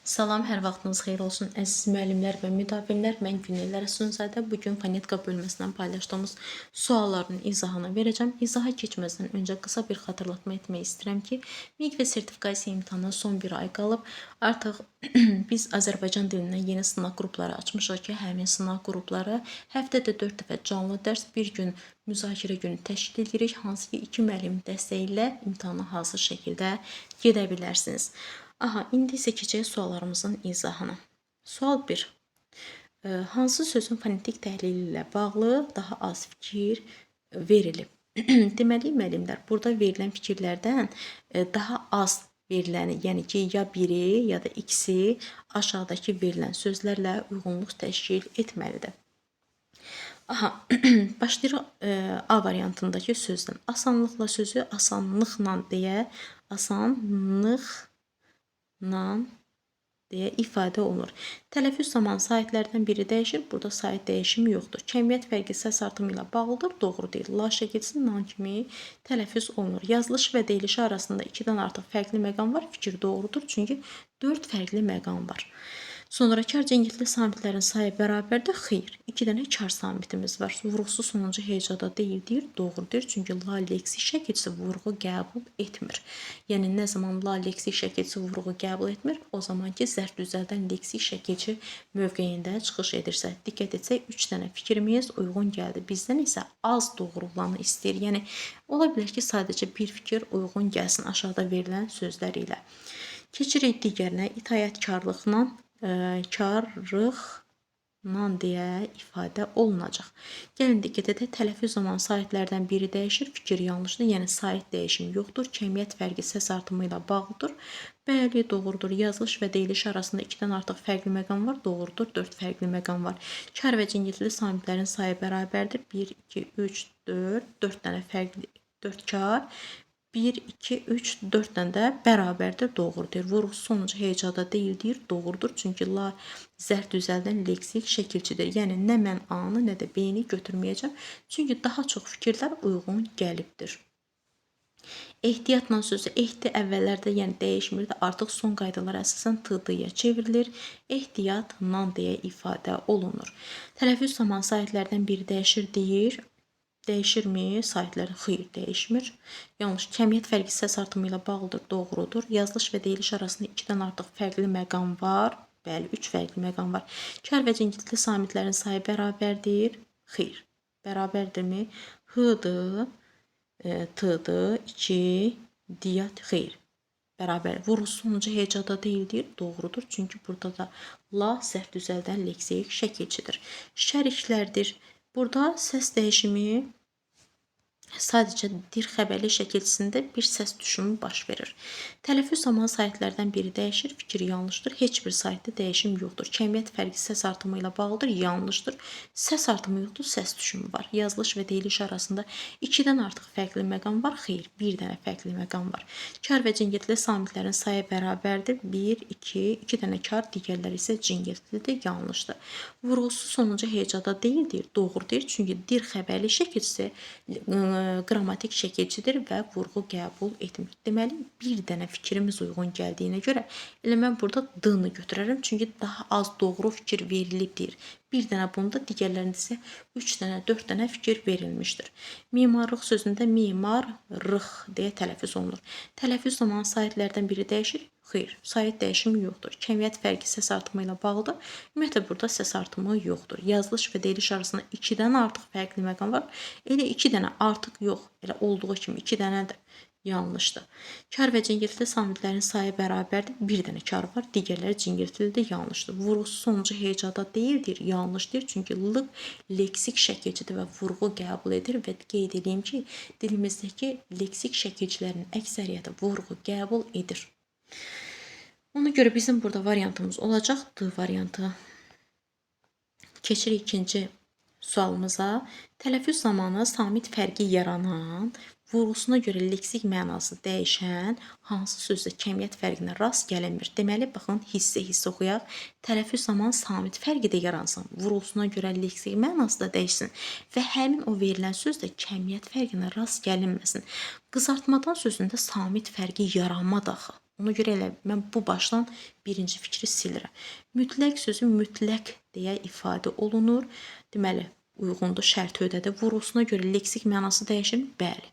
Salam, hər vaxtınız xeyir olsun əziz müəllimlər və müdavimlər. Mən Günel Rəsulzadə. Bugün fonetika bölməsindən paylaşdığımız sualların izahını verəcəm. İzaha keçməzdən öncə qısa bir xatırlatma etmək istəyirəm ki, MİQ və sertifikasiya imtahanına son bir ay qalıb. Artıq biz Azərbaycan dilindən yeni sınaq qrupları açmışıq ki, həmin sınaq qrupları həftədə 4 dəfə canlı dərs, bir gün müzakirə günü təşkil edirik. Hansı ki, 2 müəllim dəstəyi ilə imtahana hazır şəkildə gedə bilərsiniz. Aha, indi isə keçək suallarımızın izahına. Sual 1. Hansı sözün fonetik təhlili ilə bağlı daha az fikir verilib? Deməli, müəllimlər, burada verilən fikirlərdən daha az veriləni, yəni ki, ya biri, ya da ikisi aşağıdakı verilən sözlərlə uyğunluq təşkil etməlidir. Aha, başlayırıq A variantındakı sözdən. Asanlıqla sözü asanlıqla deyə ifadə olunur. Tələffüz zamanı saitlərdən biri dəyişir. Burada sait dəyişimi yoxdur. Kəmiyyət fərqi səs artımı ilə bağlıdır. Doğru deyil. La şəkilsi nan kimi tələffüz olunur. Yazılış və deyilişi arasında 2-dən artıq fərqli məqam var. Fikir doğrudur. Çünki 4 fərqli məqam var. Sonra kar cəngitli samitlərin sayı bərabərdir. Xeyr. 2 dənə kar samitimiz var. Vurğusu sonuncu hecada deyil deyir. Doğrudur. Çünki la leksik şəkilçisi vurğu qəbul etmir. Yəni nə zaman la leksik şəkilçisi vurğu qəbul etmir, o zaman ki zərf düzəldən leksik şəkilçi mövqeyində çıxış edirsə. Diqqət etsək 3 dənə fikrimiz uyğun gəldi. Bizdən isə az doğru olanı istəyir. Yəni ola bilər ki sadəcə bir fikir uyğun gəlsin aşağıda verilən sözlər ilə. Keçirik digərinə. İtaətkarlıqla deyə ifadə olunacaq. Gəlin diqqət edək, tələffüz zamanı saitlərdən biri dəyişir, fikir yanlışdır, yəni sait dəyişimi yoxdur, kəmiyyət fərqi səs artımı ilə bağlıdır. Bəli, doğrudur. Yazılış və deyiliş arasında 2-dən artıq fərqli məqam var, doğrudur, 4 fərqli məqam var. Kar və cingiltili samitlərin sayı bərabərdir. 1, 2, 3, 4, 4 dənə fərqli, 4 kar. 1, 2, 3, 4 dən də bərabərdir, doğrudur. Vurğusu sonuncu hecada deyil deyir, doğrudur. Çünki la zərf düzəldən leksik şəkilçidir. Yəni nə mən A-nı, nə də B-ni götürməyəcəm. Çünki daha çox fikirlər uyğun gəlibdir. Ehtiyatla sözü ehti əvvəllərdə yəni dəyişmirdi. Artıq son qaydalara əsasən t-dıya çevrilir. Ehtiyatla deyə ifadə olunur. Tələffüz zamanı saitlərdən biri dəyişir deyir. Dəyişirmi? Saitlər xeyr dəyişmir. Yanlış. Kəmiyyət fərqi səs artımı ilə bağlıdır. Doğrudur. Yazılış və deyiliş arasında 2-dən artıq fərqli məqam var. Bəli, 3 fərqli məqam var. Kar və cingiltili samitlərin sayı bərabərdir. Xeyr. Bərabərdirmi? H-dır, T-dır, 2, diyat, xeyr. Bərabər. Vurğusu sonuncu hecada deyildir. Doğrudur. Çünki burada da la zərf düzəldən leksik şəkilçidir. Şəriklərdir. Burada səs dəyişimi sadəcə dir xəbərli şəkilçisində bir səs düşümü baş verir. Tələffüz zamanı saitlərdən biri dəyişir, fikir yanlışdır. Heç bir saitdə dəyişim yoxdur. Kəmiyyət fərqi səs artımı ilə bağlıdır, yanlışdır. Səs artımı yoxdur, səs düşümü var. Yazılış və deyiliş arasında 2-dən artıq fərqli məqam var. Xeyr, bir dənə fərqli məqam var. Kar və cingiltili samitlərin sayı bərabərdir. 1, 2, 2 dənə kar, digərləri isə cingiltilidir, yanlışdır. Vurğusu sonuncu hecada deyildir, doğrudur. Çünki dir xəbərli şəkilçisi qrammatik şəkilçidir və vurğu qəbul etmir. Deməli, bir dənə fikrimiz uyğun gəldiyinə görə elə mən burada D-nı götürərəm. Çünki daha az doğru fikir verilibdir. Bir dənə bunda, digərlərində isə 3 dənə, 4 dənə fikir verilmişdir. Mimarlıq sözündə mimarlıq deyə tələffüz olunur. Tələffüz zamanı saitlərdən biri dəyişir. Xeyr, sait dəyişimi yoxdur. Kəmiyyət fərqi səs artımı ilə bağlıdır. Ümumiyyətlə, burada səs artımı yoxdur. Yazılış və deyiliş arasında 2-dən artıq fərqli məqam var. Elə 2 dənə artıq yox. Elə olduğu kimi 2 dənədir. Yanlışdır. Kar və cingiltili samitlərin sayı bərabərdir. Bir dənə kar var. Digərləri cingiltilidir. Yanlışdır. Vurğusu sonuncu hecada deyildir. Yanlışdır. Çünki l leksik şəkilçidir və vurğu qəbul edir və qeyd edeyim ki, dilimizdəki leksik şəkilçilərin əksəriyyəti vurğu qəbul edir. Ona görə bizim burada variantımız olacaq D variantı. Keçirik ikinci sualımıza. Tələffüz zamanı samit fərqi yaranan, vurğusuna görə leksik mənası dəyişən hansı sözdə kəmiyyət fərqinə rast gəlinmir? Deməli, baxın, hissə oxuyaq. Tələffüz zamanı samit fərqi də yaransın, vurğusuna görə leksik mənası da dəyişsin və həmin o verilən sözdə kəmiyyət fərqinə rast gəlinməsin. Qızartmadan sözündə samit fərqi yaranmadı axı. Ona görə elə mən bu başdan birinci fikri silirəm. Mütləq sözü mütləq deyə ifadə olunur. Deməli, uyğundur, şərti ödədi. Vurğusuna görə leksik mənası dəyişir. Bəli.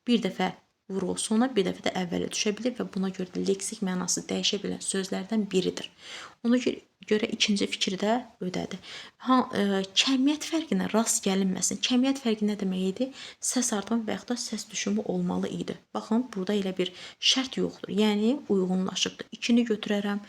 Bir dəfə vurğu sona, bir dəfə də əvvələ düşə bilir və buna görə də leksik mənası dəyişə bilən sözlərdən biridir. Ona görə ikinci fikri də ödədi. Kəmiyyət fərqinə rast gəlinməsin. Kəmiyyət fərqi nə demək idi? Səs artımı və yaxud da səs düşümü olmalı idi. Baxın, burada elə bir şərt yoxdur. Yəni, uyğunlaşıbdır. İkini götürərəm.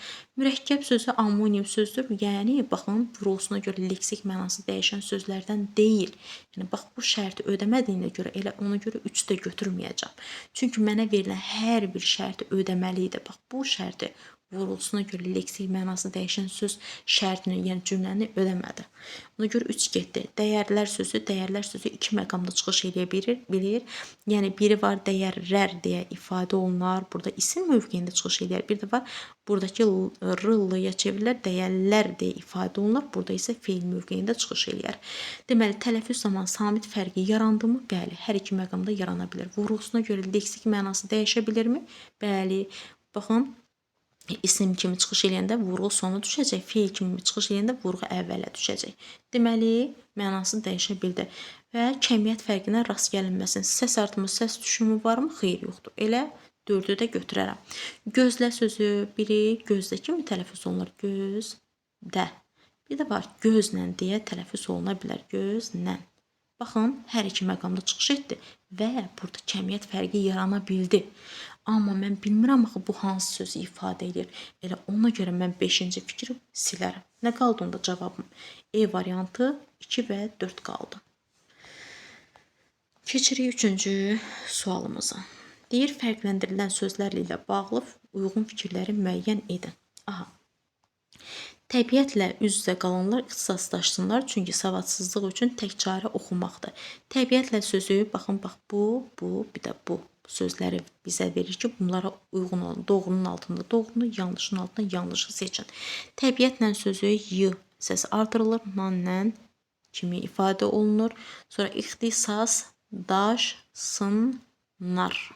Mürəkkəb sözü ammonim sözdür. Yəni, baxın, vurğusuna görə leksik mənası dəyişən sözlərdən deyil. Yəni, bax, bu şərti ödəmədiyinə görə elə ona görə 3 də götürməyəcəm. Çünki mənə verilən hər bir şərti ödəməli idi. Bax, bu şərti vurğusuna görə leksik mənası dəyişən söz şərtini, yəni cümləni ödəmədi. Ona görə 3 getdi. Dəyərlər sözü 2 məqamda çıxış edə bilir. Yəni, biri var dəyərlər deyə ifadə olunar. Burada isim mövqeyində çıxış edir. Bir də var, buradakı r-lıya çevrilir. Dəyərlər deyə ifadə olunar. Burada isə feil mövqeyində çıxış edir. Deməli, tələffüz zamanı samit fərqi yarandı mı? Bəli, hər iki məqamda yarana bilir. Vurğusuna görə leksik mənası dəyişə bilirmi? Bəli. Baxın, isim kimi çıxış eləyəndə vurğu sona düşəcək, feil kimi çıxış eləyəndə vurğu əvvələ düşəcək. Deməli, mənası dəyişə bildi. Və kəmiyyət fərqinə rast gəlinməsin. Səs artımı, səs düşümü varmı? Xeyr, yoxdur. Elə 4-ü də götürərəm. Gözlə sözü, biri gözlə kimi tələffüz olunur. Gözdə. Bir də var, gözlə deyə tələffüz oluna bilər. Gözlə. Baxın, hər iki məqamda çıxış etdi və burada kəmiyyət fərqi yarana bildi. Amma mən bilmirəm axı bu hansı sözü ifadə edir. Elə ona görə mən 5-ci fikri silərəm. Nə qaldı onda cavabım? E variantı 2 və 4 qaldı. Keçirik 3-cü sualımıza. Deyir, fərqləndirilən sözlərlə bağlı uyğun fikirləri müəyyən edin. Aha. Təbiətlə üz-üzə qalanlar ixtisaslaşsınlar, çünki savadsızlıq üçün tək çarə oxumaqdır. Təbiətlə sözü, baxın, bax, bu, bir də bu sözləri bizə verir ki, bunlara uyğun olun. Doğrunun altında doğrunu, yanlışın altında yanlışı seçin. Təbiətlə sözü y səsi artırılır, nanlə kimi ifadə olunur. Sonra ixtisasdaşsınlar.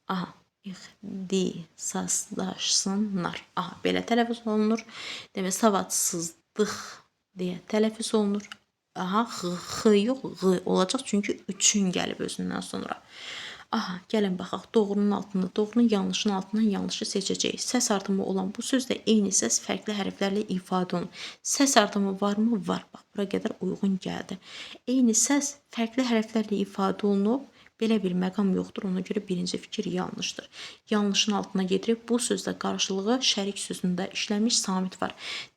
Aha. İxtisaslaşsınlar. Aha, belə tələffüz olunur. Demək, savadsızlıq deyə tələffüz olunur. Aha, x yox, g olacaq, çünki 3-ün gəlib özündən sonra. Aha, gəlin baxaq. Doğrunun altında doğrunun, yanlışın altından yanlışı seçəcəyik. Səs artımı olan bu sözdə eyni səs fərqli hərflərlə ifadə olunur. Səs artımı varmı? Var. Bax, bura qədər uyğun gəldi. Eyni səs fərqli hərflərlə ifadə olunub. Belə bir məqam yoxdur, ona görə birinci fikir yanlışdır. Yanlışın altına gedirib, bu sözdə qarşılığı şərik sözündə işləmiş samit var.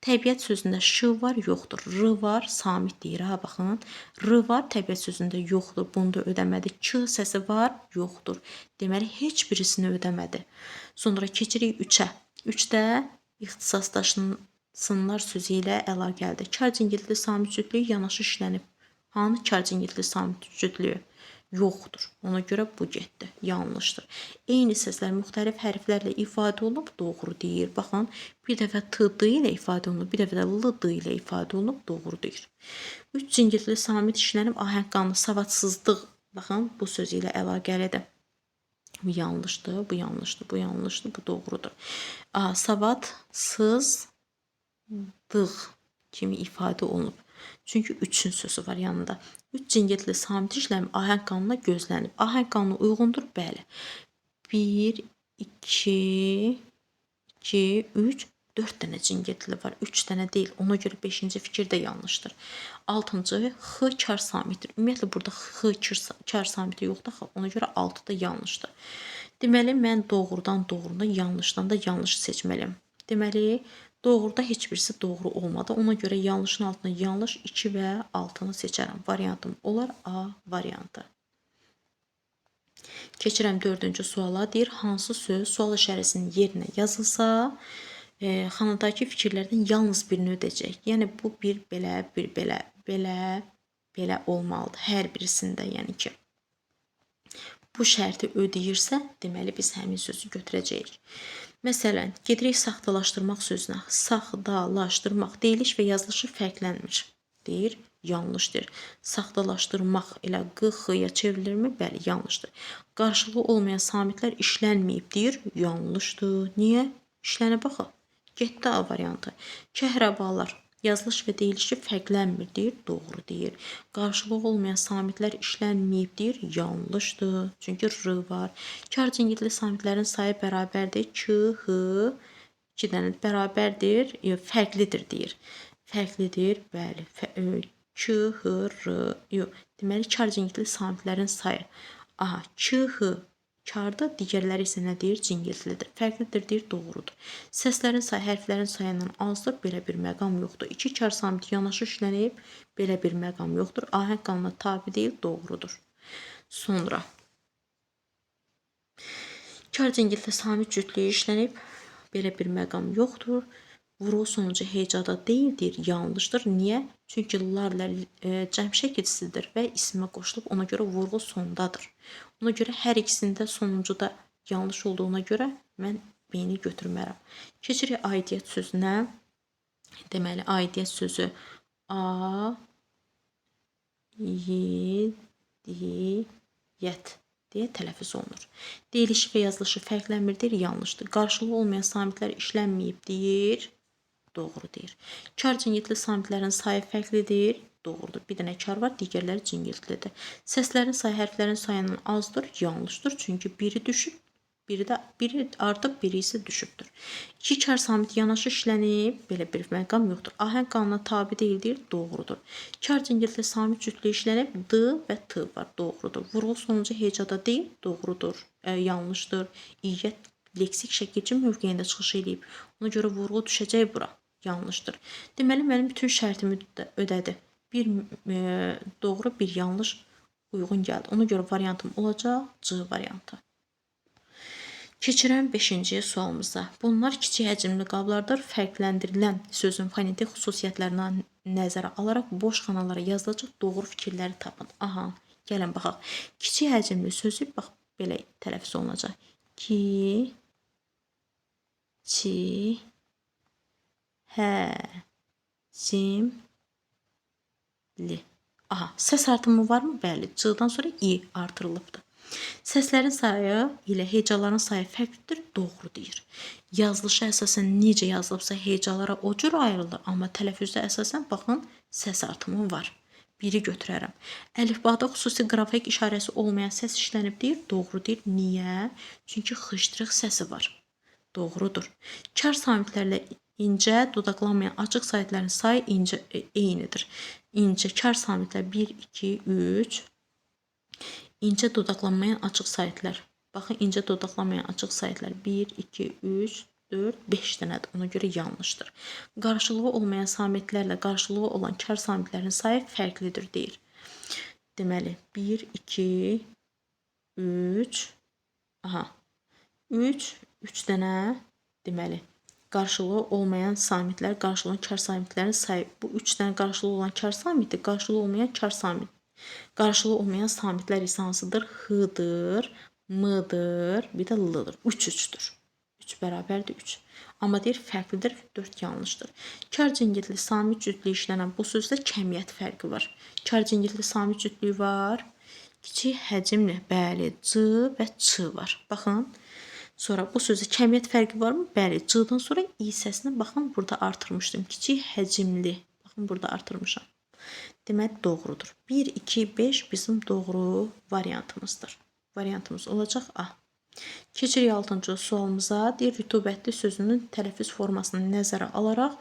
Təbiət sözündə ş var, yoxdur. R var, samit deyir, ha, baxın. R var, təbiət sözündə yoxdur, bunu da ödəmədi. K səsi var, yoxdur. Deməli, heç birisini ödəmədi. Sonra keçirik 3-ə. 3-də ixtisaslaşsınlar sözü ilə əlaqəlidir. Kar cingiltili samit cütlüyü yanaşı işlənib. Hanı kar cingiltili samit cütlüyü? Yoxdur. Ona görə bu getdi. Yanlışdır. Eyni səslər müxtəlif hərflərlə ifadə olunub, doğru deyir. Baxın, bir dəfə t d ilə ifadə olunub, bir dəfə də l d ilə ifadə olunub, doğru deyir. 3 cingiltili samit işlənib, ahəng qanunu, savadsızlıq. Baxın, bu söz ilə əlaqəlidir. Bu yanlışdır, bu yanlışdır, bu yanlışdır, bu doğrudur. Savadsızlıq kimi ifadə olunub. Çünki 3-ün sözü var yanında. 3 cingiltili samit işləmi ahəng qanununa gözlənib. Ahəng qanunu uyğundur? Bəli. 1, 2, 3, 4 dənə cingiltili var. 3 dənə deyil. Ona görə 5-ci fikir də yanlışdır. 6-cı, x kar samitdir. Ümumiyyətlə, burada x kar samiti yoxdur. Ona görə 6 da yanlışdır. Deməli, mən doğrudan doğrunu, yanlışdan da yanlışı seçməliyim. Deməli, doğruda heç birisi doğru olmadı. Ona görə yanlışın altına yanlış 2 və 6-nı seçərəm. Variantım olar A variantı. Keçirəm 4-cü suala. Deyir, hansı söz sual işarəsinin yerinə yazılsa, xanadakı fikirlərdən yalnız birini ödəyəcək. Yəni, bu bir belə, bir belə olmalıdır. Hər birisində, yəni ki. Bu şərti ödəyirsə, deməli, biz həmin sözü götürəcəyik. Məsələn, gedirik saxtalaşdırmaq sözünə. Saxtalaşdırmaq deyiliş və yazılışı fərqlənmir. Deyir, Yanlışdır. Saxtalaşdırmaq ilə q-x-ya çevrilirmi? Bəli, yanlışdır. Qarşılığı olmayan samitlər işlənməyibdir. Yanlışdır. Niyə? İşlənə baxaq. Getdi A variantı. Kəhrabalar yazılış və deyilişi fərqlənmirdir. Doğru deyir. Qarşılığı olmayan samitlər işlənməyibdir. Yanlışdır. Çünki r var. Kar cingiltili samitlərin sayı bərabərdir. K, h, 2 dənə bərabərdir. Fərqlidir deyir. Fərqlidir. Bəli. K, h, r. Deməli, kar cingiltili samitlərin sayı. Aha, K, h kardır, digərləri isə nə deyir? Cingiltilidir. Fərqlidir deyir, doğrudur. Səslərin sayı hərflərin sayından azdır, belə bir məqam yoxdur. 2 kar samiti yanaşı işlənib, belə bir məqam yoxdur. Ahəng qanuna tabi deyil, doğrudur. Sonra kar cingiltili samit cütlüyü işlənib, belə bir məqam yoxdur. Vurğu sonucu hecada deyildir, yanlışdır. Niyə? Çünki larla cəm şəkilsizdir və ismə qoşulub, ona görə vurğu sondadır. Ona görə hər ikisində sonuncuda yanlış olduğuna görə mən B-ni götürmərəm. Keçirik aidiyyət sözünə. Deməli, aidiyyət sözü A-Y-D-Y-ət deyə tələffüz olunur. Deyilişi və yazılışı fərqlənmirdir, yanlışdır. Qarşılığı olmayan samitlər işlənməyibdir. Doğru deyir. Kar cingiltili samitlərin sayı fərqlidir. Doğrudur. Bir dənə kar var, digərləri cingiltilidir. Səslərin sayı hərflərin sayından azdır. Yanlışdır. Çünki biri düşüb, biri artıb, biri isə düşübdür. 2 kar samiti yanaşı işlənib, belə bir məqam yoxdur. Ahəng qanuna tabi deyildir. Doğrudur. Kar cingiltili samit cütlüyü işlənib, d və t var. Doğrudur. Vurğu sonucu hecada deyil. Doğrudur. Yanlışdır. İyyət leksik şəkilçi mövqeyində çıxış edib. Ona görə vurğu düşəcək bura. Yanlışdır. Deməli, mənim bütün şərtimi ödədi. Bir doğru, bir yanlış uyğun gəldi. Ona görə variantım olacaq C variantı. Keçirəm 5-ci sualımıza. Bunlar kiçik həcmli qablardır. Fərqləndirilən sözün fonetik xüsusiyyətlərinə nəzərə alaraq boş xanalara yazılacaq doğru fikirləri tapın. Aha, gəlin baxaq. Kiçik həcmli sözü bax belə tələffüz olunacaq. Ki, çi, həcmli. Aha, səs artımı varmı? Bəli, C-dan sonra i artırılıbdır. Səslərin sayı ilə hecaların sayı fərqlidir, doğru deyir. Yazılışa əsasən necə yazılıbsa hecalara o cür ayrılır, amma tələffüzdə əsasən baxın səs artımı var. Biri götürərəm. Əlifbada xüsusi qrafik işarəsi olmayan səs işlənib deyir, doğru deyir. Niyə? Çünki xışdırıq səsi var. Doğrudur. Kar samitlərlə incə dodaqlanmayan açıq saitlərin sayı eynidir. İncə kar samitlər 1, 2, 3. İncə dodaqlanmayan açıq saitlər. Baxın, incə dodaqlanmayan açıq saitlər 1, 2, 3, 4, 5 dənədir. Ona görə yanlışdır. Qarşılığı olmayan samitlərlə qarşılığı olan kar samitlərin sayı fərqlidir deyir. Deməli, 1, 2, 3. Aha. 3 dənə deməli. Qarşılığı olmayan samitlər, qarşılığı kar samitlərin sayı. Bu 3 dənə qarşılığı olan kar samiti, qarşılığı olmayan kar samit. Qarşılığı olmayan samitlər isə hansıdır? H-dır, M-dır, bir də L-dır. 3-3'dür. 3 bərabərdir 3. Amma deyir fərqlidir, 4 yanlışdır. Kar cingiltili samit cütlüyü işlənən bu sözdə kəmiyyət fərqi var. Kar cingiltili samit cütlüyü var. Kiçik həcmli, bəli, C və Ç var. Baxın. Sonra bu sözdə kəmiyyət fərqi varmı? Bəli, C-dan sonra i səsini baxın burada artırmışdım. Kiçik həcmli. Baxın burada artırmışam. Demək doğrudur. 1, 2, 5 bizim doğru variantımızdır. Variantımız olacaq A. Keçirik 6-cı sualımıza. Deyir, rütubətli sözünün tələffüz formasını nəzərə alaraq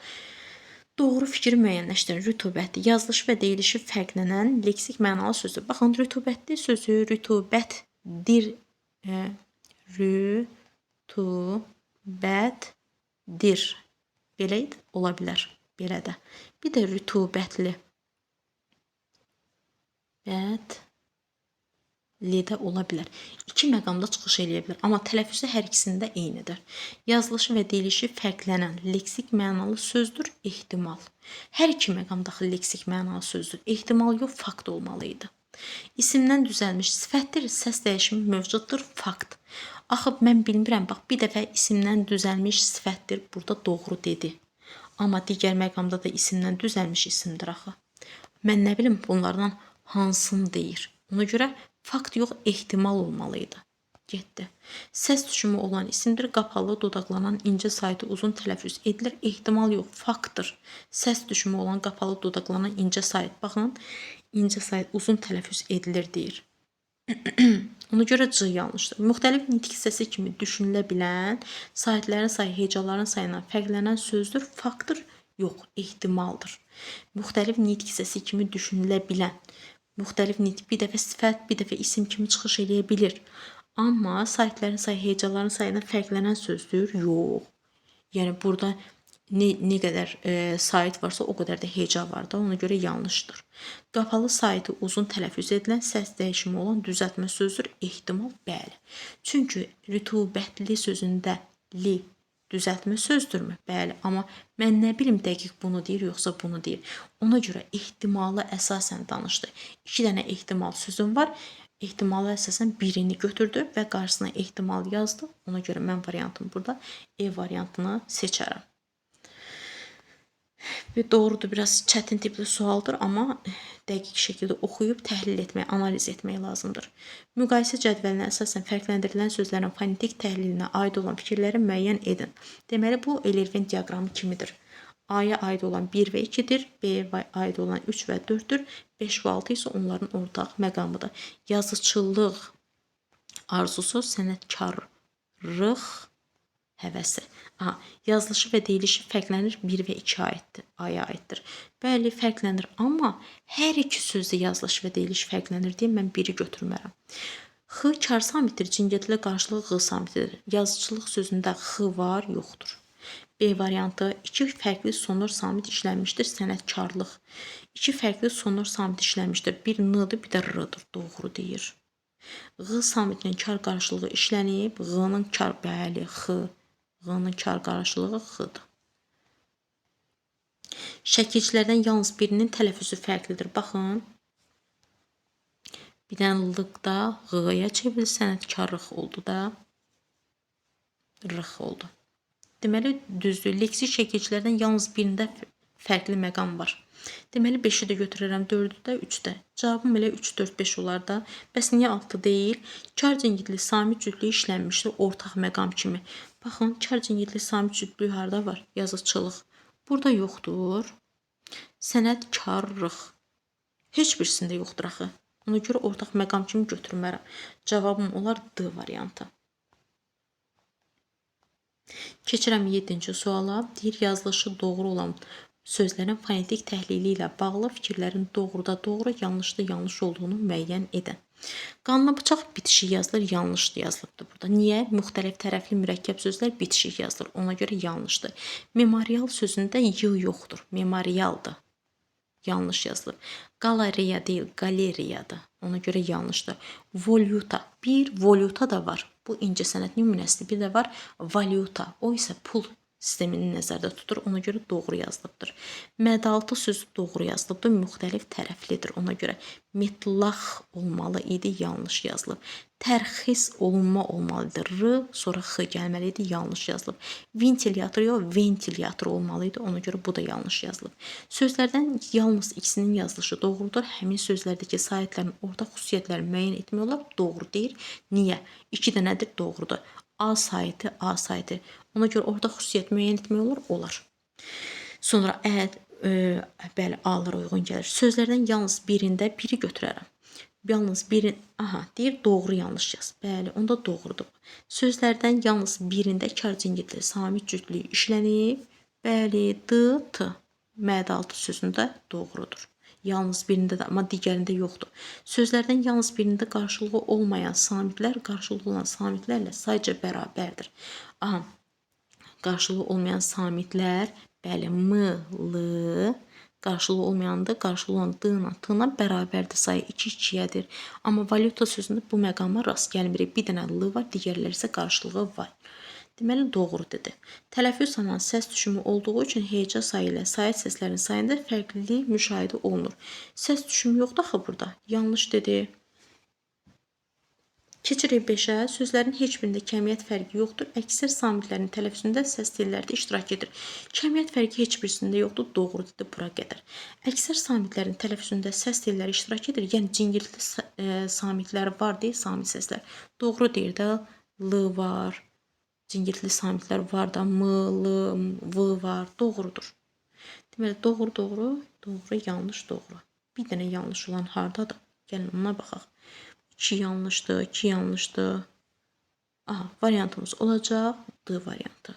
doğru fikri müəyyənləşdirin. Rütubətli yazılış və deyilişi fərqlənən leksik mənalı sözdür. Baxın, rütubətli sözü rütubətdir. Rütubətdir. Belə ola bilər. Belə də. Bir də rütubətli. Bətli ola bilər. İki məqamda çıxış eləyə bilər. Amma tələffüzü hər ikisində eynidir. Yazılışı və deyilişi fərqlənən leksik mənalı sözdür. Ehtimal. Hər iki məqam daxil leksik mənalı sözdür. Ehtimal yox, fakt olmalıydı. İsimdən düzəlmiş sifətdir. Səs dəyişimi mövcuddur. Fakt. Axı, mən bilmirəm. Bax, bir dəfə isimdən düzəlmiş sifətdir. Burada doğru dedi. Amma digər məqamda da isimdən düzəlmiş isimdir axı. Mən nə bilim bunlardan hansını deyir. Ona görə fakt yox, ehtimal olmalıydı. Getdi. Səs düşümü olan isimdir. Qapalı dodaqlanan incə saytı uzun tələffüz edilir. Ehtimal yox, faktdır. Səs düşümü olan qapalı dodaqlanan incə sayt. Baxın, incə sayt uzun tələffüz edilir deyir. Ona görə C yanlışdır. Müxtəlif nitq hissəsi kimi düşünülə bilən saytlərin sayı hecaların sayından fərqlənən sözdür. Faktdır, yox, ehtimaldır. Müxtəlif nitq hissəsi kimi düşünülə bilən, müxtəlif nitq bir dəfə sifət, bir dəfə isim kimi çıxış edə bilir. Amma saytlərin sayı hecaların sayından fərqlənən sözdür, yox. Yəni burada ne qədər sayt varsa o qədər də heca var da, ona görə yanlışdır. Qapalı saytı uzun tələffüz edilən səs dəyişimi olan düzəltmə sözdür, ehtimal bəli. Çünki rütubətli sözündə li düzəltmə sözdürmü? Bəli, amma mən nə bilim dəqiq bunu deyir, yoxsa bunu deyir. Ona görə ehtimalı əsasən danışdı. 2 dənə ehtimal sözüm var. Ehtimalı əsasən birini götürdü və qarşısına ehtimal yazdı. Ona görə mən variantım burada E variantını seçərəm. Və doğrudur, biraz çətin tipli sualdır, amma dəqiq şəkildə oxuyub təhlil etmək, analiz etmək lazımdır. Müqayisə cədvəlinə əsasən fərqləndirilən sözlərin fonetik təhlilinə aid olan fikirləri müəyyən edin. Deməli, bu Eylervin diaqramı kimidir. A-ya aid olan 1 və 2-dir, B-yə aid olan 3 və 4-dür, 5 və 6 isə onların ortaq məqamıdır. Yazıçılıq arzusu, sənətkarlıq həvəsi. Yazılışı və deyilişi fərqlənir 1 və 2 A-ya aiddir. Bəli, fərqlənir, amma hər iki sözdə yazılış və deyiliş fərqlənir deyə mən biri götürmərəm. X kar samitdir, cingətlə qarşılığı Q samitidir. Yazıçılıq sözündə X var, yoxdur. B variantı 2 fərqli sonor samit işlənmişdir, sənətkarlıq. 2 fərqli sonor samit işlənmişdir. Bir N-dır, bir də R-dır. Doğru deyir. Q samitinin kar qarşılığı işlənib, Q-nın kar, bəli, X. Q-nın kar qarşılığı X-dır. Şəkilçilərdən yalnız birinin tələffüzü fərqlidir. Baxın. Bir dənə L-da Q-ya çevrildi, sənətkarlıq oldu da. R-x oldu. Deməli, düzdür. Leksik şəkilçilərdən yalnız birində fərqli məqam var. Deməli, 5-i də götürərəm, 4-ü də, 3-də. Cavabım elə 3, 4, 5 olar da. Bəs niyə 6 deyil? Kar cingitli samit cütlüyü işlənmişdir ortaq məqam kimi. Baxın, kar cingitli samit cütlüyü harada var? Yazıçılıq. Burada yoxdur. Sənətkarlıq. Heç birisində yoxdur axı. Ona görə ortaq məqam kimi götürmərəm. Cavabım olar D variantı. Keçirəm 7-ci suala. Deyir, yazılışı doğru olan sözlərin fonetik təhlili ilə bağlı fikirlərin doğruda doğru, yanlışda yanlış olduğunu müəyyən edin. Qanla bıçaq bitişik yazılır, yanlışdır yazılıbdır burada. Niyə? Müxtəlif tərəfli mürəkkəb sözlər bitişik yazılır. Ona görə yanlışdır. Memorial sözündə Y yoxdur. Memorialdır. Yanlış yazılıb. Galeriya deyil, galeriyadır. Ona görə yanlışdır. Valyuta. Bir valyuta da var. Bu incəsənət nümunəsidir. Bir də var valyuta. O isə pul sistemini nəzərdə tutur. Ona görə doğru yazılıbdır. Mədaltı sözü doğru yazılıbdır. Müxtəlif tərəflidir. Ona görə metlax olmalı idi. Yanlış yazılıb. Tərxis olunma olmalıdır. R, sonra X gəlməli idi. Yanlış yazılıb. Ventilyator yox, ventilyator olmalı idi. Ona görə bu da yanlış yazılıb. Sözlərdən yalnız ikisinin yazılışı doğrudur. Həmin sözlərdəki saytların ortaq xüsusiyyətləri müəyyən etmək olar. Doğru deyir. Niyə? 2 dənədir, doğrudur. A saytı, A saytı. Ona görə ortaq xüsusiyyət müəyyən etmək olar, olar. Sonra bəli, A-lara uyğun gəlir. Sözlərdən yalnız birində biri götürərəm. Yalnız birin, deyir doğru yanlış yaz. Bəli, onda doğrudur. Sözlərdən yalnız birində kar cingitli samit cütlüyü işlənib. Bəli, D, T. Mədaltı sözündə doğrudur. Yalnız birində də, amma digərində yoxdur. Sözlərdən yalnız birində qarşılığı olmayan samitlər qarşılığı olan samitlərlə sayca bərabərdir. Qarşılığı olmayan samitlər, bəli, M, L, qarşılığı olmayanda qarşılığı olan D ilə T ilə bərabərdir. Sayı 2-2-yədir. Amma valyuta sözündə bu məqama rast gəlmirik. Bir dənə L var, digərləri isə qarşılığı var. Deməli, doğru dedi. Tələffüz zamanı səs düşümü olduğu üçün heca sayı ilə sayət səslərin sayında fərqlilik müşahidə olunur. Səs düşümü yoxdur axı burada. Yanlış dedi. Keçirik 5-ə. Sözlərin heç birində kəmiyyət fərqi yoxdur. Əksər samitlərin tələffüzündə səs tellərdə iştirak edir. Kəmiyyət fərqi heç birisində yoxdur. Doğru dedi bura qədər. Əksər samitlərin tələffüzündə səs telləri iştirak edir. Yəni cingiltili samitlər var deyil, samit səslər. Doğru deyir də. L var. Cingiltili samitlər var da. M, L, V var. Doğrudur. Deməli, doğru, doğru, doğru, yanlış, doğru. Bir dənə yanlış olan hardadır? Gəlin ona baxaq. 2 yanlışdır, 2 yanlışdır. Aha, variantımız olacaq D variantı.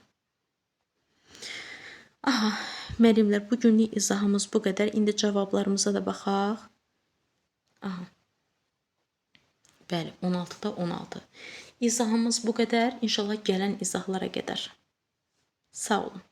Aha, müəllimlər, bugünlük izahımız bu qədər. İndi cavablarımıza da baxaq. Aha. Bəli, 16-da 16. İzahımız bu qədər. İnşallah gələn izahlara qədər. Sağ olun.